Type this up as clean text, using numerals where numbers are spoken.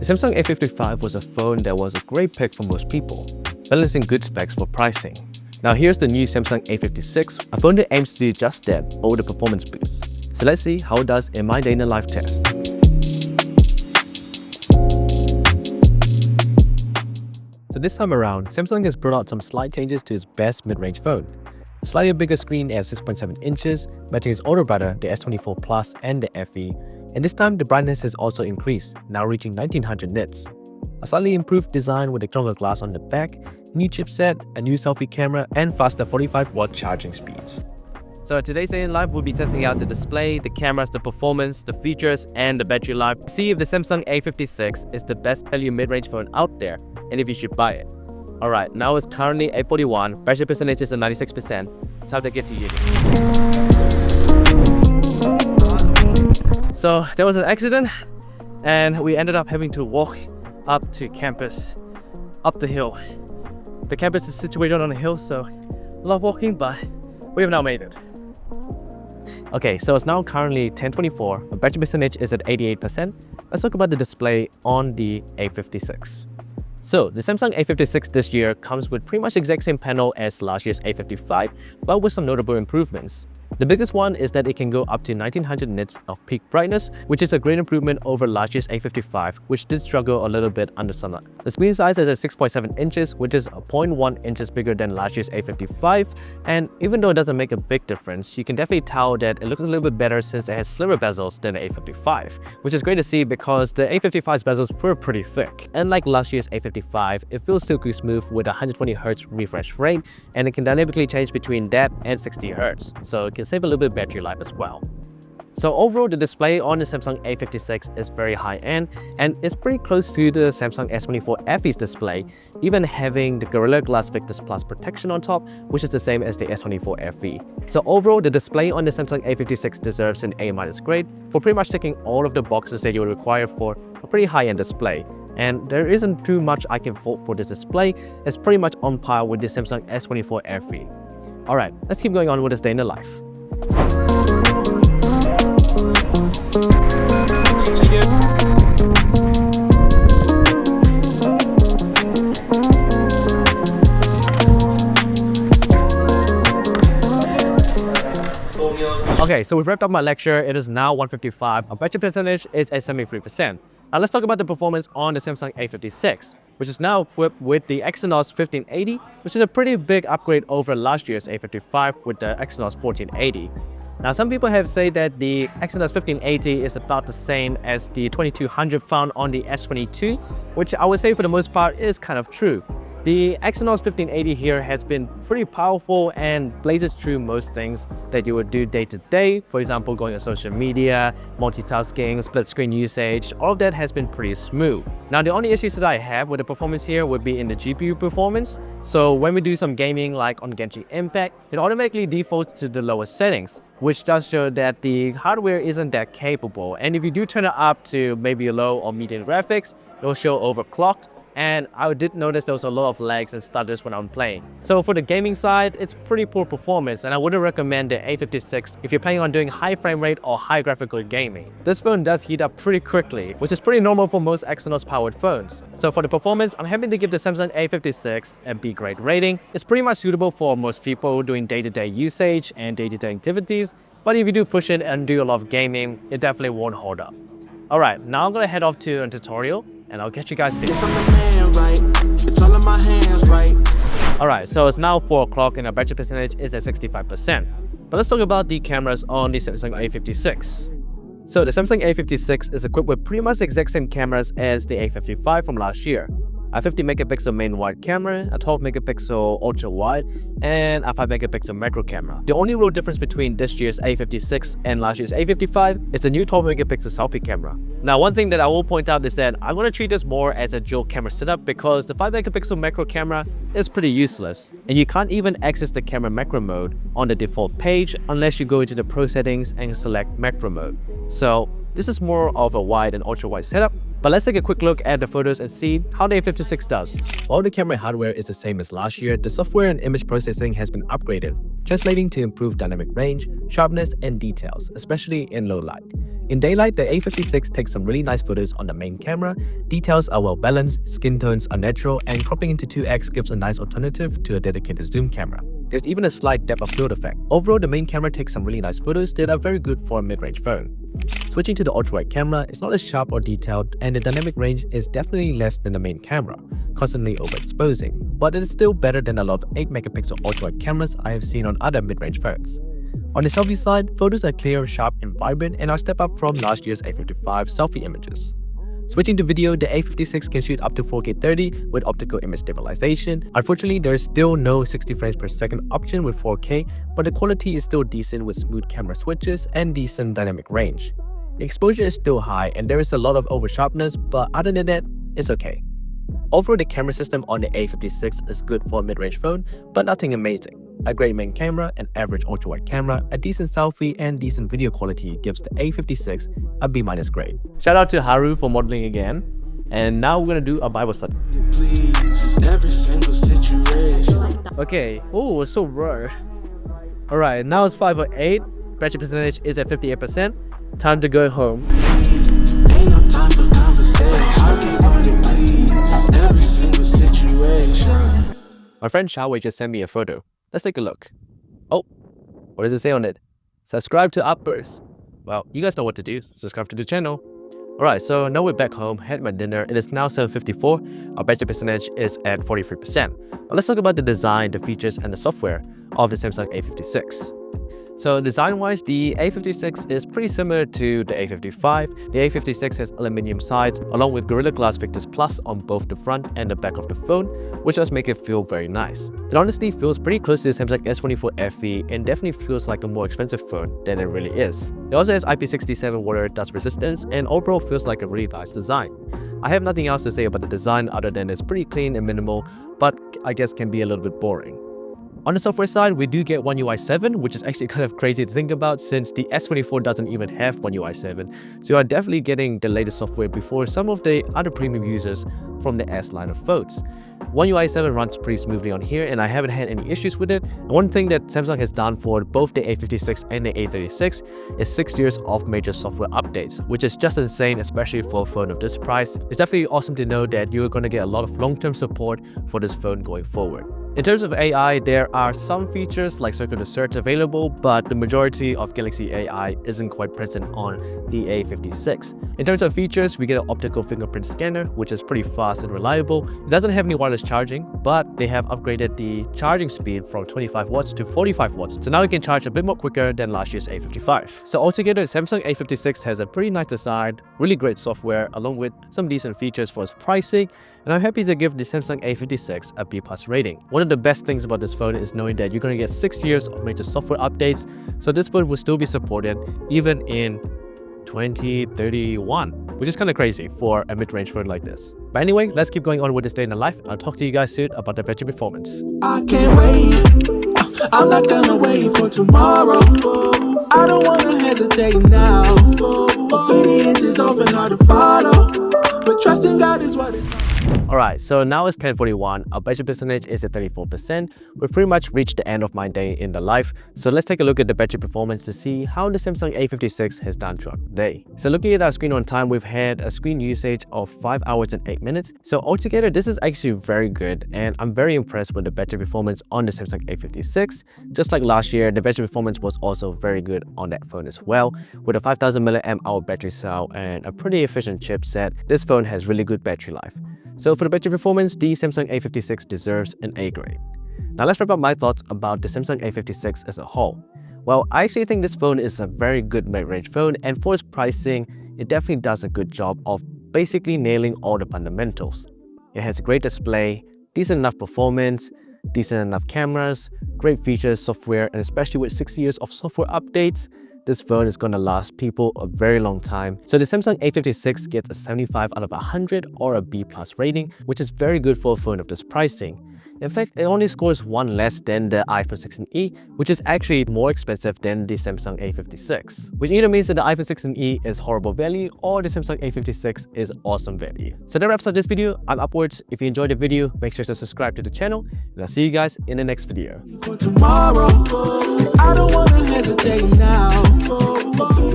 The Samsung A55 was a phone that was a great pick for most people, balancing good specs for pricing. Now here's the new Samsung A56, a phone that aims to do just that, but with a performance boost. So let's see how it does in my day in the life test. So this time around, Samsung has brought out some slight changes to its best mid-range phone. A slightly bigger screen at 6.7 inches, matching its older brother, the S24 Plus and the FE. And this time, the brightness has also increased, now reaching 1900 nits. A slightly improved design with a stronger glass on the back, new chipset, a new selfie camera, and faster 45-watt charging speeds. So today's day in life, we'll be testing out the display, the cameras, the performance, the features, and the battery life. See if the Samsung A56 is the best value mid-range phone out there, and if you should buy it. Alright, now it's currently 8:41, battery percentage is at 96%. Time to get to uni. So there was an accident, and we ended up having to walk up to campus, up the hill. The campus is situated on a hill, so a lot of walking, but we have now made it. Okay, so it's now currently 10:24, the battery percentage is at 88%. Let's talk about the display on the A56. So the Samsung A56 this year comes with pretty much the exact same panel as last year's A55, but with some notable improvements. The biggest one is that it can go up to 1900 nits of peak brightness, which is a great improvement over last year's A55, which did struggle a little bit under sunlight. The screen size is at 6.7 inches, which is 0.1 inches bigger than last year's A55, and even though it doesn't make a big difference, you can definitely tell that it looks a little bit better since it has slimmer bezels than the A55, which is great to see because the A55's bezels were pretty thick. And like last year's A55, it feels silky smooth with a 120Hz refresh rate, and it can dynamically change between that and 60Hz, so it can save a little bit of battery life as well. So overall, the display on the Samsung A56 is very high-end and is pretty close to the Samsung S24 FE's display, even having the Gorilla Glass Victus Plus protection on top, which is the same as the S24 FE. So overall, the display on the Samsung A56 deserves an A- grade for pretty much ticking all of the boxes that you would require for a pretty high-end display. And there isn't too much I can fault for this display. It's pretty much on par with the Samsung S24 FE. Alright, let's keep going on with this day in the life. Okay, so we've wrapped up my lecture. It is now 1:55. Our battery percentage is at 73%. Now let's talk about the performance on the Samsung A56, which is now equipped with the Exynos 1580, which is a pretty big upgrade over last year's A55 with the Exynos 1480. Now some people have said that the Exynos 1580 is about the same as the 2200 found on the S22, which I would say for the most part is kind of true. The Exynos 1580 here has been pretty powerful and blazes through most things that you would do day to day. For example, going on social media, multitasking, split screen usage, all of that has been pretty smooth. Now the only issues that I have with the performance here would be in the GPU performance. So when we do some gaming like on Genshin Impact, it automatically defaults to the lowest settings, which does show that the hardware isn't that capable. And if you do turn it up to maybe low or medium graphics, it'll show overclocked. And I did notice there was a lot of lags and stutters when I'm playing. So for the gaming side, it's pretty poor performance, and I wouldn't recommend the A56 if you're planning on doing high frame rate or high graphical gaming. This phone does heat up pretty quickly, which is pretty normal for most Exynos powered phones. So for the performance, I'm happy to give the Samsung A56 a B grade rating. It's pretty much suitable for most people doing day-to-day usage and day-to-day activities, but if you do push it and do a lot of gaming, it definitely won't hold up. Alright, now I'm gonna head off to a tutorial, and I'll catch you guys there. Alright, so it's now 4 o'clock and our battery percentage is at 65%. But let's talk about the cameras on the Samsung A56. So the Samsung A56 is equipped with pretty much the exact same cameras as the A55 from last year. A 50 megapixel main wide camera, a 12 megapixel ultra wide, and a 5 megapixel macro camera. The only real difference between this year's A56 and last year's A55 is the new 12 megapixel selfie camera. Now one thing that I will point out is that I'm going to treat this more as a dual camera setup because the 5 megapixel macro camera is pretty useless, and you can't even access the camera macro mode on the default page unless you go into the pro settings and select macro mode. So this is more of a wide and ultra wide setup, But let's take a quick look at the photos and see how the A56 does. While the camera hardware is the same as last year, the software and image processing has been upgraded, translating to improved dynamic range, sharpness, and details, especially in low light. In daylight, the A56 takes some really nice photos on the main camera, details are well balanced, skin tones are natural, and cropping into 2x gives a nice alternative to a dedicated zoom camera. There's even a slight depth of field effect. Overall, the main camera takes some really nice photos that are very good for a mid-range phone. Switching to the ultra-wide camera, it's not as sharp or detailed, and the dynamic range is definitely less than the main camera, constantly overexposing, but it is still better than a lot of 8-megapixel ultra-wide cameras I have seen on other mid-range phones. On the selfie side, photos are clear, sharp, and vibrant, and are a step up from last year's A55 selfie images. Switching to video, the A56 can shoot up to 4K 30 with optical image stabilization. Unfortunately, there is still no 60 frames per second option with 4K, but the quality is still decent with smooth camera switches and decent dynamic range. The exposure is still high and there is a lot of over sharpness, but other than that, it's okay. Overall, the camera system on the A56 is good for a mid-range phone, but nothing amazing. A great main camera, an average ultra-wide camera, a decent selfie, and decent video quality gives the A56 a B- grade. Shout out to Haru for modeling again. And now we're gonna do a Bible study. Every single situation. Okay, oh, it's so raw. Alright, now it's 5:08. Battery percentage is at 58%. Time to go home. Ain't no time for conversation. I get what it please. Every single situation. My friend Xiaowei just sent me a photo. Let's take a look. Oh, what does it say on it? Subscribe to Upburst. Well, you guys know what to do. Subscribe to the channel. Alright, so now we're back home, had my dinner. It is now 7:54. Our battery percentage is at 43%. But let's talk about the design, the features, and the software of the Samsung A56. So design-wise, the A56 is pretty similar to the A55. The A56 has aluminum sides along with Gorilla Glass Victus Plus on both the front and the back of the phone, which does make it feel very nice. It honestly feels pretty close to the Samsung S24 FE and definitely feels like a more expensive phone than it really is. It also has IP67 water dust resistance and overall feels like a really nice design. I have nothing else to say about the design other than it's pretty clean and minimal, but I guess can be a little bit boring. On the software side, we do get One UI 7, which is actually kind of crazy to think about since the S24 doesn't even have One UI 7. So you are definitely getting the latest software before some of the other premium users from the S line of phones. One UI 7 runs pretty smoothly on here and I haven't had any issues with it. And one thing that Samsung has done for both the A56 and the A36 is 6 years of major software updates, which is just insane, especially for a phone of this price. It's definitely awesome to know that you're going to get a lot of long-term support for this phone going forward. In terms of AI, there are some features like circular search available, but the majority of Galaxy AI isn't quite present on the A56. In terms of features, we get an optical fingerprint scanner, which is pretty fast and reliable. It doesn't have any wireless charging, but they have upgraded the charging speed from 25 watts to 45 watts. So now you can charge a bit more quicker than last year's A55. So altogether, Samsung A56 has a pretty nice design, really great software, along with some decent features for its pricing. And I'm happy to give the Samsung A56 a B+ rating. One of the best things about this phone is knowing that you're going to get 6 years of major software updates, so this phone will still be supported even in 2031, which is kind of crazy for a mid-range phone like this. But anyway, let's keep going on with this day in the life. I'll talk to you guys soon about the battery performance. I can't wait. I'm not gonna wait for tomorrow. I don't wanna hesitate now. Obedience is often hard to follow, but trusting God is what it's. Alright, so now it's 10:41, our battery percentage is at 34%. We've pretty much reached the end of my day in the life. So let's take a look at the battery performance to see how the Samsung A56 has done throughout the day. So looking at our screen on time, we've had a screen usage of 5 hours and 8 minutes. So altogether, this is actually very good and I'm very impressed with the battery performance on the Samsung A56. Just like last year, the battery performance was also very good on that phone as well. With a 5000 mAh battery cell and a pretty efficient chipset, this phone has really good battery life. So for the battery performance, the Samsung A56 deserves an A grade. Now let's wrap up my thoughts about the Samsung A56 as a whole. Well, I actually think this phone is a very good mid-range phone, and for its pricing, it definitely does a good job of basically nailing all the fundamentals. It has a great display, decent enough performance, decent enough cameras, great features, software, and especially with 6 years of software updates, this phone is going to last people a very long time. So the Samsung A56 gets a 75 out of 100 or a B+ rating, which is very good for a phone of this pricing. In fact, it only scores one less than the iPhone 16e, which is actually more expensive than the Samsung A56, which either means that the iPhone 16e is horrible value or the Samsung A56 is awesome value. So that wraps up this video. I'm Upwards. If you enjoyed the video, make sure to subscribe to the channel, and I'll see you guys in the next video. For tomorrow, I don't wanna hesitate now.